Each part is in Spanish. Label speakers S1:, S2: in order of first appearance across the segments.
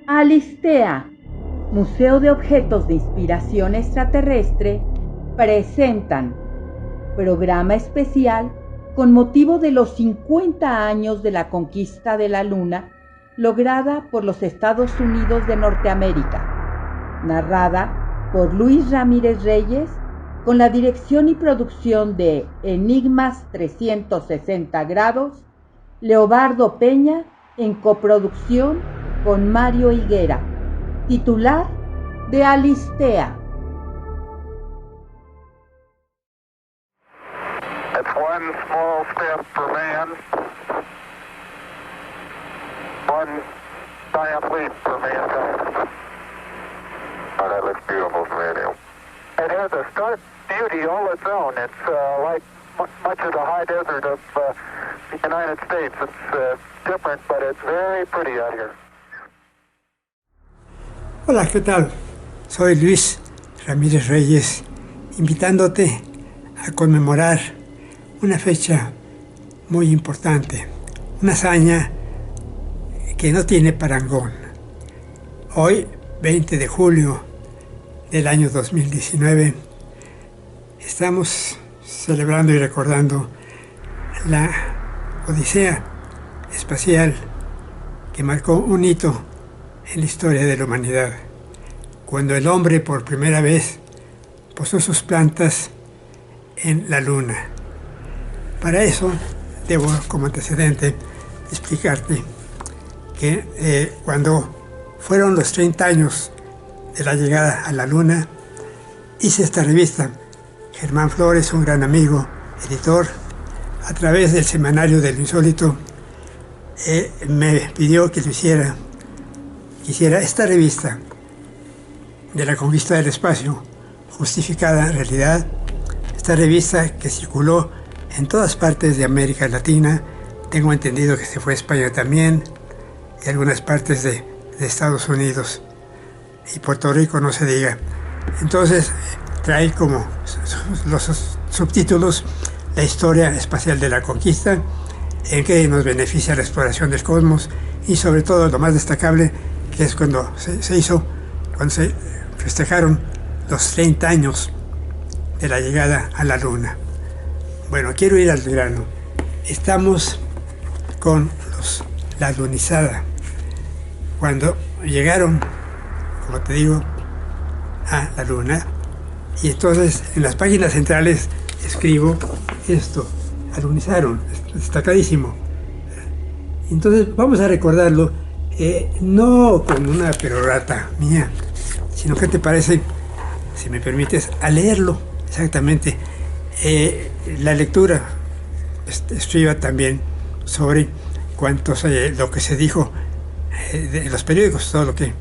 S1: Alistea, Museo de Objetos de Inspiración Extraterrestre, presentan programa especial con motivo de los 50 años de la conquista de la Luna lograda por los Estados Unidos de Norteamérica, narrada por Luis Ramírez Reyes, con la dirección y producción de Enigmas 360 grados, Leobardo Peña, en coproducción con Mario Higuera, titular de Alistea.
S2: It's one small step for man, one giant leap for mankind. Oh, that looks beautiful from radio. It has a stark beauty all its own. It's like much of the high desert of the United States. It's different, but it's very pretty out here.
S3: Hola, ¿qué tal? Soy Luis Ramírez Reyes, invitándote a conmemorar una fecha muy importante, una hazaña que no tiene parangón. Hoy, 20 de julio del año 2019, estamos celebrando y recordando la odisea espacial que marcó un hito en la historia de la humanidad, cuando el hombre por primera vez posó sus plantas en la Luna. Para eso debo, como antecedente, explicarte que cuando fueron los 30 años de la llegada a la Luna, hice esta revista. Germán Flores, un gran amigo, editor, a través del semanario del Insólito, me pidió que lo hiciera esta revista de la conquista del espacio, justificada en realidad, esta revista que circuló en todas partes de América Latina, tengo entendido que se fue a España también, y algunas partes de Estados Unidos, y Puerto Rico no se diga. Entonces trae como los subtítulos la historia espacial de la conquista, en que nos beneficia la exploración del cosmos, y sobre todo lo más destacable, que es cuando se festejaron los 30 años de la llegada a la Luna. Bueno, quiero ir al grano. Estamos con la lunizada. Cuando llegaron, como te digo, a la Luna, y entonces en las páginas centrales escribo esto: alunizaron, destacadísimo. Entonces vamos a recordarlo, no con una perorata mía, sino que te parece, si me permites, a leerlo exactamente. La lectura escriba también sobre lo que se dijo de los periódicos, todo lo que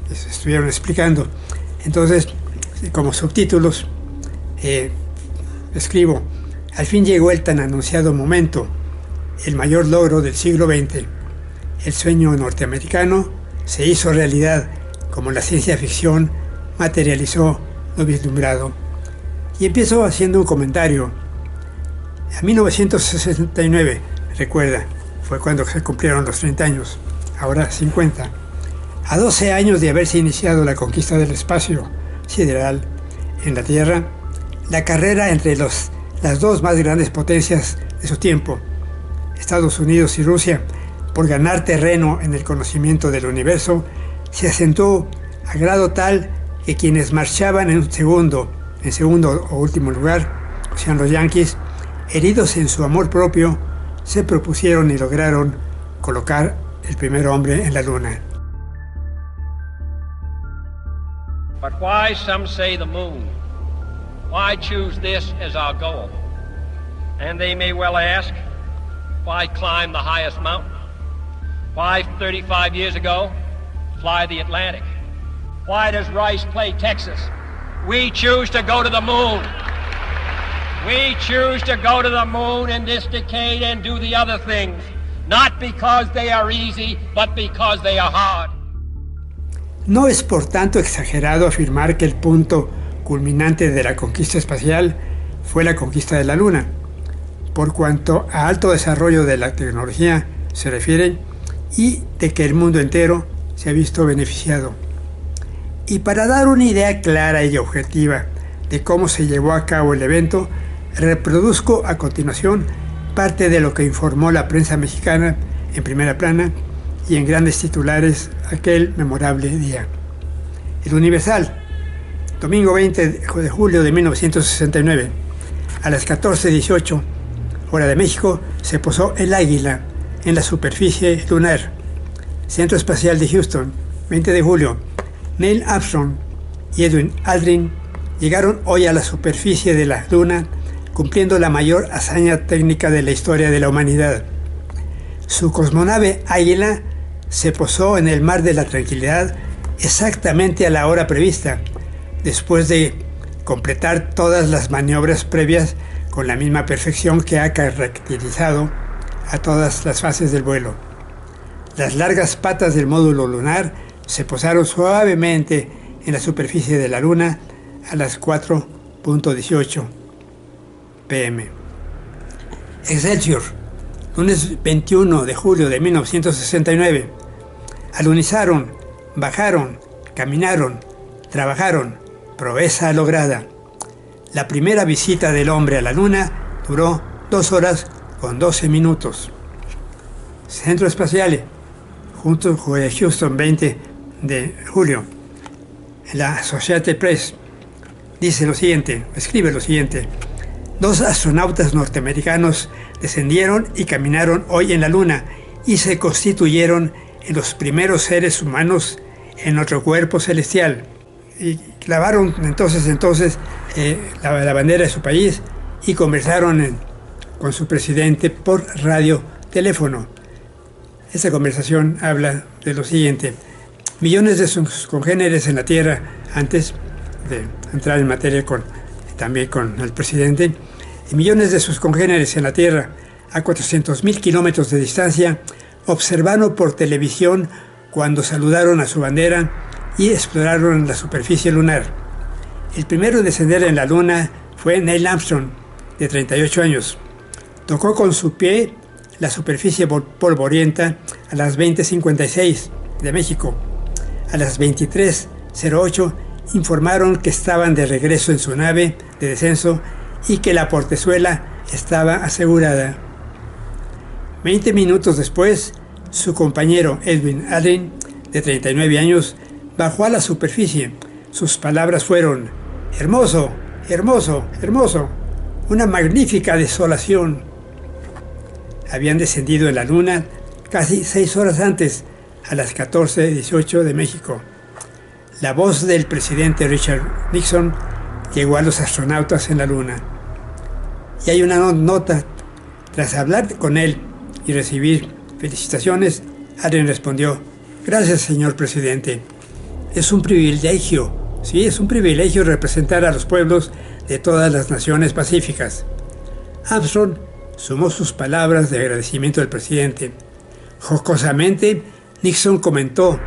S3: estuvieron explicando. Entonces, como subtítulos, escribo: al fin llegó el tan anunciado momento, el mayor logro del siglo XX. El sueño norteamericano se hizo realidad, como la ciencia ficción materializó lo vislumbrado. Y empiezo haciendo un comentario. En 1969, recuerda, fue cuando se cumplieron los 30 años, ahora 50. A 12 años de haberse iniciado la conquista del espacio sideral en la Tierra, la carrera entre las dos más grandes potencias de su tiempo, Estados Unidos y Rusia, por ganar terreno en el conocimiento del universo, se acentuó a grado tal que quienes marchaban en segundo o último lugar, o sea, los yanquis, heridos en su amor propio, se propusieron y lograron colocar el primer hombre en la Luna.
S4: But why, some say, the moon? Why choose this as our goal? And they may well ask, why climb the highest mountain? Why, 35 years ago, fly the Atlantic? Why does Rice play Texas? We choose to go to the moon. We choose to go to the moon in this decade and do the other things, not because they are easy, but because they are hard.
S3: No es por tanto exagerado afirmar que el punto culminante de la conquista espacial fue la conquista de la Luna, por cuanto a alto desarrollo de la tecnología se refiere, y de que el mundo entero se ha visto beneficiado. Y para dar una idea clara y objetiva de cómo se llevó a cabo el evento, reproduzco a continuación parte de lo que informó la prensa mexicana en primera plana y en grandes titulares aquel memorable día. El Universal, domingo 20 de julio de 1969, a las 14:18, hora de México, se posó el Águila en la superficie lunar. Centro Espacial de Houston, 20 de julio. Neil Armstrong y Edwin Aldrin llegaron hoy a la superficie de la Luna, cumpliendo la mayor hazaña técnica de la historia de la humanidad. Su cosmonave Águila se posó en el Mar de la Tranquilidad exactamente a la hora prevista, después de completar todas las maniobras previas con la misma perfección que ha caracterizado a todas las fases del vuelo. Las largas patas del módulo lunar se posaron suavemente en la superficie de la Luna a las 4:18 p.m. Excelsior, lunes 21 de julio de 1969. Alunizaron, bajaron, caminaron, trabajaron, proeza lograda. La primera visita del hombre a la Luna duró 2 horas con 12 minutos. Centro Espacial, junto con Houston, 20 de julio. La Associated Press dice lo siguiente, escribe lo siguiente: 2 astronautas norteamericanos descendieron y caminaron hoy en la Luna y se constituyeron en los primeros seres humanos en otro cuerpo celestial. Y clavaron entonces la bandera de su país y conversaron con su presidente por radioteléfono. Esta conversación habla de lo siguiente: millones de sus congéneres en la Tierra, antes de entrar en materia también con el presidente, y millones de sus congéneres en la Tierra, a 400.000 kilómetros de distancia, observaron por televisión cuando saludaron a su bandera y exploraron la superficie lunar. El primero en descender en la Luna fue Neil Armstrong, de 38 años. Tocó con su pie la superficie polvorienta a las 20:56 de México. A las 23:08 informaron que estaban de regreso en su nave de descenso y que la portezuela estaba asegurada. 20 minutos después, su compañero Edwin Aldrin, de 39 años, bajó a la superficie. Sus palabras fueron: hermoso, hermoso, hermoso, una magnífica desolación. Habían descendido en la Luna casi 6 horas antes, a las 14:18 de México. La voz del presidente Richard Nixon llegó a los astronautas en la Luna. Y hay una nota: tras hablar con él y recibir felicitaciones, Aldrin respondió: gracias, señor presidente. Es un privilegio, sí, es un privilegio representar a los pueblos de todas las naciones pacíficas. Armstrong sumó sus palabras de agradecimiento al presidente. Jocosamente, Nixon comentó,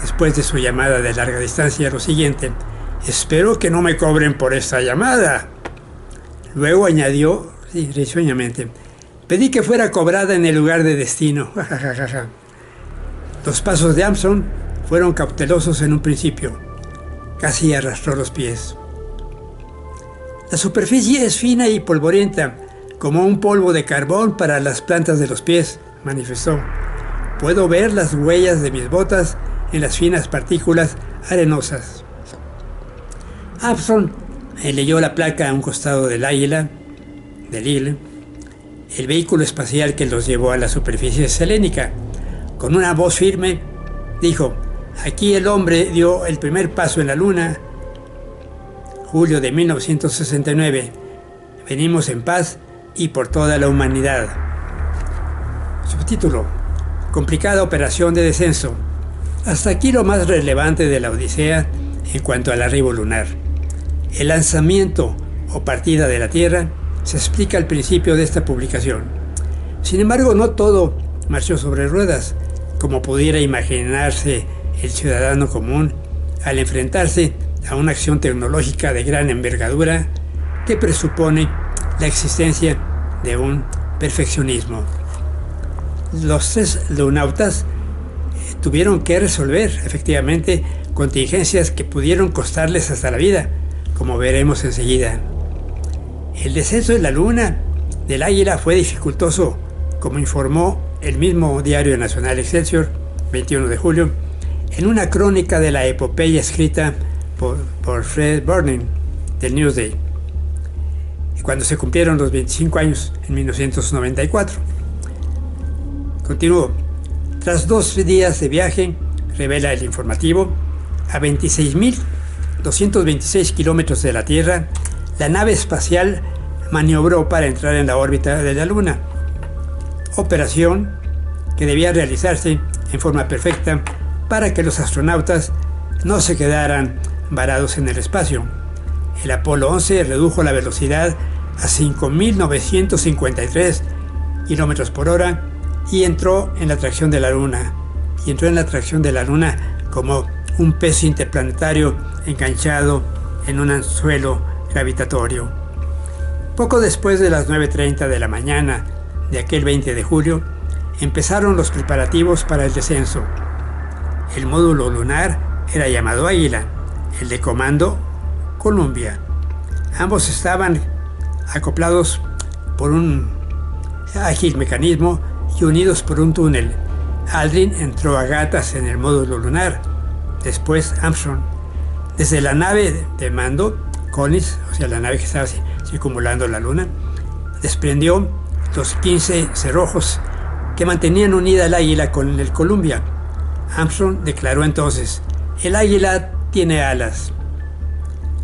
S3: después de su llamada de larga distancia, lo siguiente: espero que no me cobren por esta llamada. Luego añadió, risueñamente: pedí que fuera cobrada en el lugar de destino. Los pasos de Armstrong fueron cautelosos en un principio. Casi arrastró los pies. La superficie es fina y polvorienta, como un polvo de carbón para las plantas de los pies, manifestó. Puedo ver las huellas de mis botas en las finas partículas arenosas. Armstrong leyó la placa a un costado del Águila, del Eagle, el vehículo espacial que los llevó a la superficie selénica. Con una voz firme, dijo: aquí el hombre dio el primer paso en la Luna, julio de 1969. Venimos en paz y por toda la humanidad. Subtítulo: complicada operación de descenso. Hasta aquí lo más relevante de la Odisea en cuanto al arribo lunar. El lanzamiento o partida de la Tierra se explica al principio de esta publicación. Sin embargo, no todo marchó sobre ruedas, como pudiera imaginarse el ciudadano común al enfrentarse a una acción tecnológica de gran envergadura que presupone la existencia de un perfeccionismo. Los 3 lunautas tuvieron que resolver efectivamente contingencias que pudieron costarles hasta la vida, como veremos enseguida. El descenso de la Luna del Águila fue dificultoso, como informó el mismo diario nacional Excelsior, 21 de julio, en una crónica de la epopeya escrita por Fred Burning del Newsday, cuando se cumplieron los 25 años en 1994. Continuó. Tras 2 días de viaje, revela el informativo, a 26.226 kilómetros de la Tierra, la nave espacial maniobró para entrar en la órbita de la Luna, operación que debía realizarse en forma perfecta para que los astronautas no se quedaran varados en el espacio. El Apolo 11 redujo la velocidad a 5.953 kilómetros por hora y entró en la atracción de la Luna. Como un pez interplanetario enganchado en un anzuelo gravitatorio. Poco después de las 9:30 de la mañana de aquel 20 de julio, empezaron los preparativos para el descenso. El módulo lunar era llamado Águila, el de comando Columbia. Ambos estaban acoplados por un ágil mecanismo y unidos por un túnel. Aldrin entró a gatas en el módulo lunar, después Armstrong. Desde la nave de mando, Collins, o sea, la nave que estaba circunvolando la Luna, desprendió los 15 cerrojos que mantenían unida el Águila con el Columbia. Armstrong declaró entonces: el Águila tiene alas.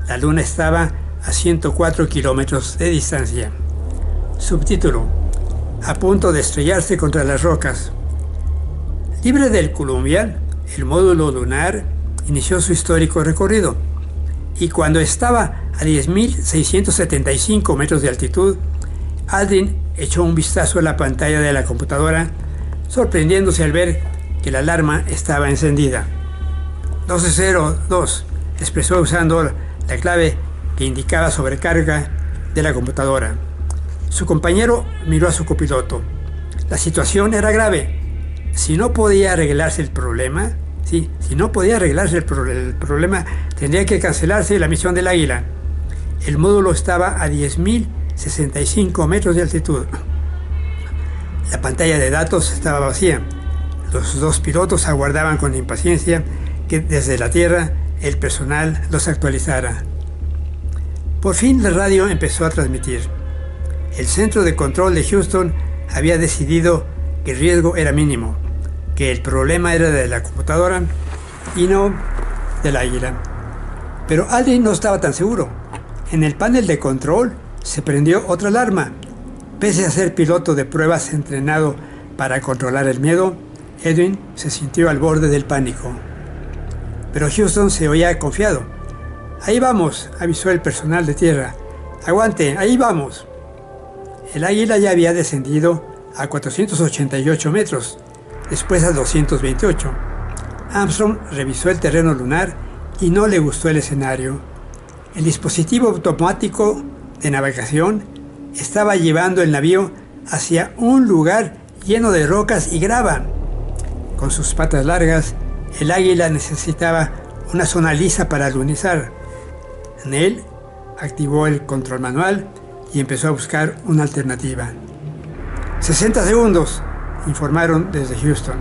S3: La Luna estaba a 104 kilómetros de distancia. Subtítulo: a punto de estrellarse contra las rocas. Libre del Columbia, el módulo lunar inició su histórico recorrido, y cuando estaba a 10.675 metros de altitud, Aldrin echó un vistazo a la pantalla de la computadora, sorprendiéndose al ver que la alarma estaba encendida. 1202, expresó usando la clave que indicaba sobrecarga de la computadora. Su compañero miró a su copiloto. La situación era grave. Si no podía arreglarse el problema, tendría que cancelarse la misión del Águila. El módulo estaba a 10.065 metros de altitud. La pantalla de datos estaba vacía. Los 2 pilotos aguardaban con impaciencia que desde la Tierra el personal los actualizara. Por fin la radio empezó a transmitir. El centro de control de Houston había decidido que el riesgo era mínimo, que el problema era de la computadora y no del Águila. Pero Aldrin no estaba tan seguro. En el panel de control se prendió otra alarma. Pese a ser piloto de pruebas entrenado para controlar el miedo, Edwin se sintió al borde del pánico. Pero Houston se oía confiado. «Ahí vamos», avisó el personal de tierra. «Aguante, ahí vamos». El Águila ya había descendido a 488 metros, después a 228. Armstrong revisó el terreno lunar y no le gustó el escenario. El dispositivo automático de navegación estaba llevando el navío hacia un lugar lleno de rocas y grava. Con sus patas largas, el Águila necesitaba una zona lisa para alunizar. Neil activó el control manual y empezó a buscar una alternativa. 60 segundos, informaron desde Houston.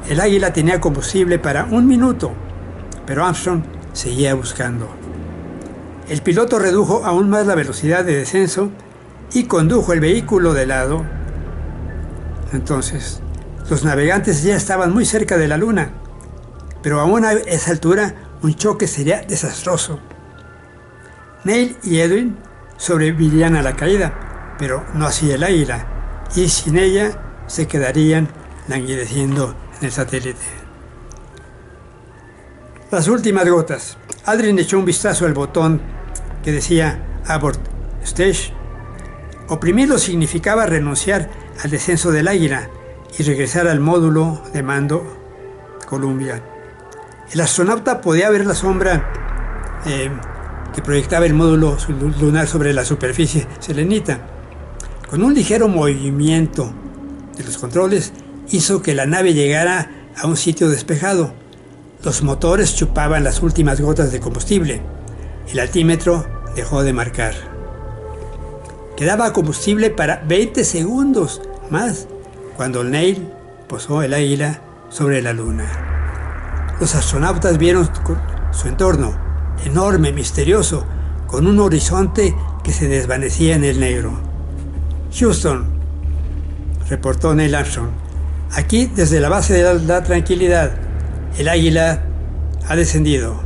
S3: El Águila tenía combustible para 1 minuto, pero Armstrong seguía buscando. El piloto redujo aún más la velocidad de descenso y condujo el vehículo de lado. Entonces, los navegantes ya estaban muy cerca de la Luna, pero aún a esa altura un choque sería desastroso. Neil y Edwin sobrevivirían a la caída, pero no así el Águila, y sin ella se quedarían languideciendo en el satélite. Las últimas gotas. Aldrin echó un vistazo al botón que decía Abort Stage. Oprimirlo significaba renunciar al descenso del Águila y regresar al módulo de mando Columbia. El astronauta podía ver la sombra que proyectaba el módulo lunar sobre la superficie selenita. Con un ligero movimiento de los controles hizo que la nave llegara a un sitio despejado. Los motores chupaban las últimas gotas de combustible. El altímetro dejó de marcar. Quedaba combustible para 20 segundos más cuando Neil posó el Águila sobre la luna. Los astronautas vieron su entorno, enorme, misterioso, con un horizonte que se desvanecía en el negro. Houston, reportó Neil Armstrong, aquí desde la base de la Tranquilidad, el Águila ha descendido.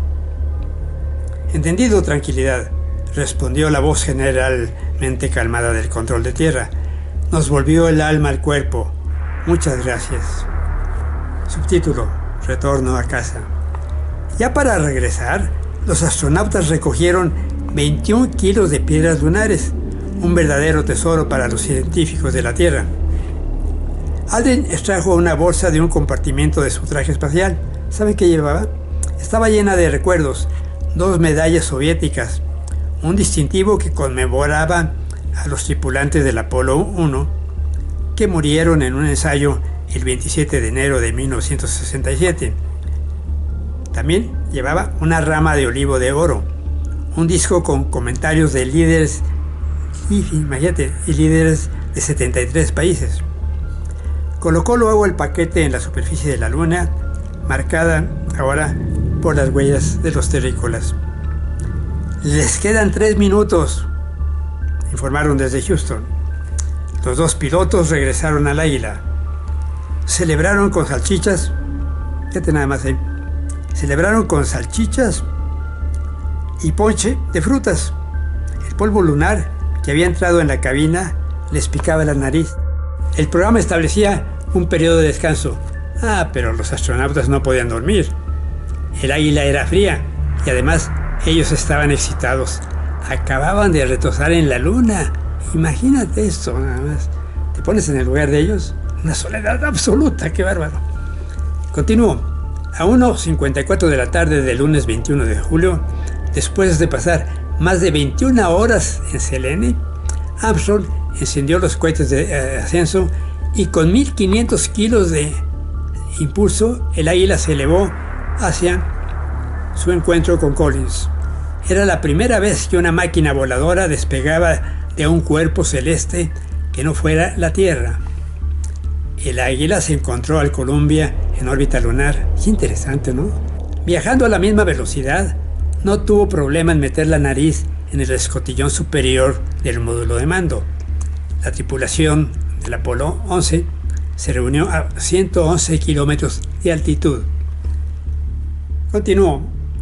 S3: Entendido, Tranquilidad, respondió la voz generalmente calmada del control de tierra. Nos volvió el alma al cuerpo. Muchas gracias. Subtítulo: Retorno a casa. Ya para regresar, los astronautas recogieron 21 kilos de piedras lunares, un verdadero tesoro para los científicos de la Tierra. Aldrin extrajo una bolsa de un compartimento de su traje espacial. ¿Sabe qué llevaba? Estaba llena de recuerdos, 2 medallas soviéticas, un distintivo que conmemoraba a los tripulantes del Apolo 1 que murieron en un ensayo el 27 de enero de 1967. También llevaba una rama de olivo de oro, un disco con comentarios de líderes, imagínate, y líderes de 73 países. Colocó luego el paquete en la superficie de la Luna, marcada ahora por las huellas de los terrícolas. Les quedan 3 minutos, informaron desde Houston. Los 2 pilotos regresaron al Águila. Celebraron con salchichas, fíjate nada más ahí, celebraron con salchichas y ponche de frutas. El polvo lunar que había entrado en la cabina les picaba la nariz. El programa establecía un periodo de descanso. Pero los astronautas no podían dormir. El Águila era fría y además ellos estaban excitados. Acababan de retosar en la Luna. Imagínate esto, nada más. ¿Te pones en el lugar de ellos? Una soledad absoluta, qué bárbaro. Continúo. A 1:54 de la tarde del lunes 21 de julio, después de pasar más de 21 horas en Selene, Armstrong encendió los cohetes de ascenso y con 1.500 kilos de impulso, el Águila se elevó hacia su encuentro con Collins. Era la primera vez que una máquina voladora despegaba de un cuerpo celeste que no fuera la Tierra. El Águila se encontró al Columbia en órbita lunar. Qué interesante, ¿no? Viajando a la misma velocidad, no tuvo problema en meter la nariz en el escotillón superior del módulo de mando. La tripulación del Apolo 11 se reunió a 111 kilómetros de altitud. Continuó.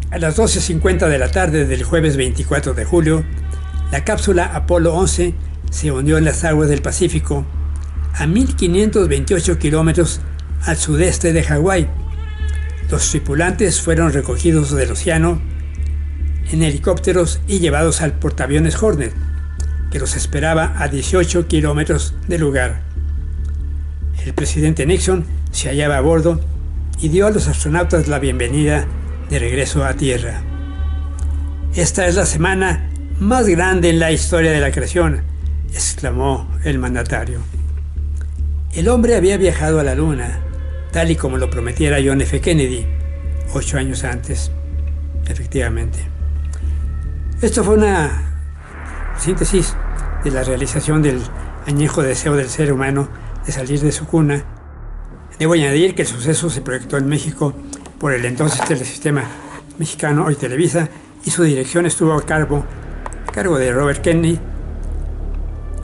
S3: A las 12:50 de la tarde del jueves 24 de julio, la cápsula Apolo 11 se hundió en las aguas del Pacífico, a 1.528 kilómetros al sudeste de Hawái. Los tripulantes fueron recogidos del océano en helicópteros y llevados al portaaviones Hornet, que los esperaba a 18 kilómetros del lugar. El presidente Nixon se hallaba a bordo y dio a los astronautas la bienvenida de regreso a Tierra. Esta es la semana más grande en la historia de la creación, exclamó el mandatario. El hombre había viajado a la Luna, tal y como lo prometiera John F. Kennedy, 8 años antes, efectivamente. Esto fue una síntesis de la realización del añejo deseo del ser humano de salir de su cuna. Debo añadir que el suceso se proyectó en México por el entonces Telesistema Mexicano, hoy Televisa, y su dirección estuvo a cargo de Robert Kennedy.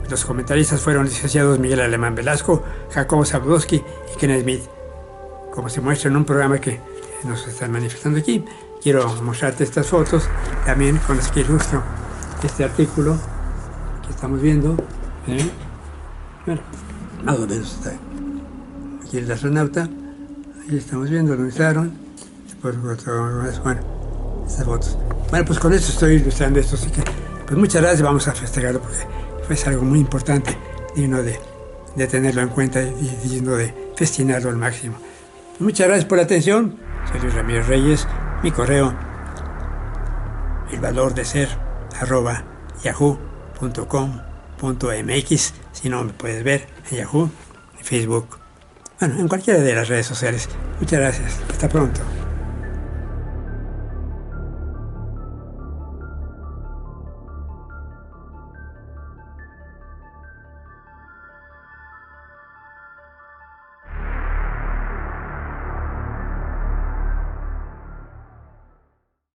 S3: Los comentaristas fueron licenciados Miguel Alemán Velasco, Jacobo Zabludowski y Ken Smith. Como se muestra en un programa que nos están manifestando aquí, quiero mostrarte estas fotos, también con las que ilustro este artículo que estamos viendo. Bueno, más o menos está. Aquí el astronauta, ahí estamos viendo, lo ilustraron. Bueno, estas fotos. Bueno, pues con esto estoy ilustrando esto, así que pues muchas gracias, vamos a festejarlo porque es algo muy importante, digno de tenerlo en cuenta y digno de festinarlo al máximo. Muchas gracias por la atención. Soy Luis Ramírez Reyes. Mi correo, elvalordeser@yahoo.com.mx. Si no me puedes ver en Yahoo, en Facebook Bueno, en cualquiera de las redes sociales. Muchas gracias. Hasta pronto.